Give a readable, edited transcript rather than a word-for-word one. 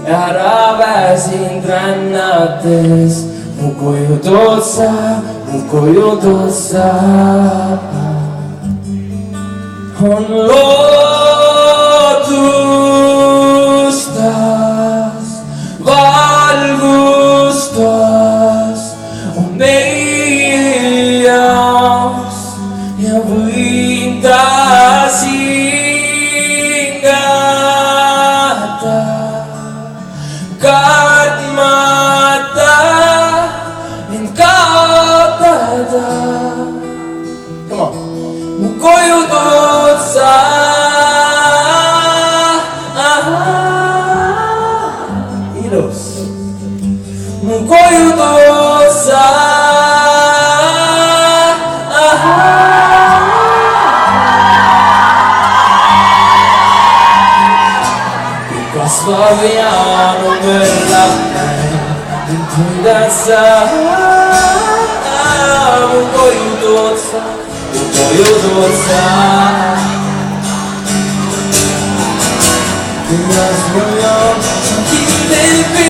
ära pääsin rännates. Mu koju tood sa, mu koju tood sa. On loodustas, valgustas, on meie jaoks ja võin taas hingata, kartmata end kaotada. Come on. Mu koju tood sa, ilus. Mu koju tood sa, kasvav jaanu möllab mind tundad sa. Mu koju tood sa, mu koju tood sa. Kuidas mul on kindel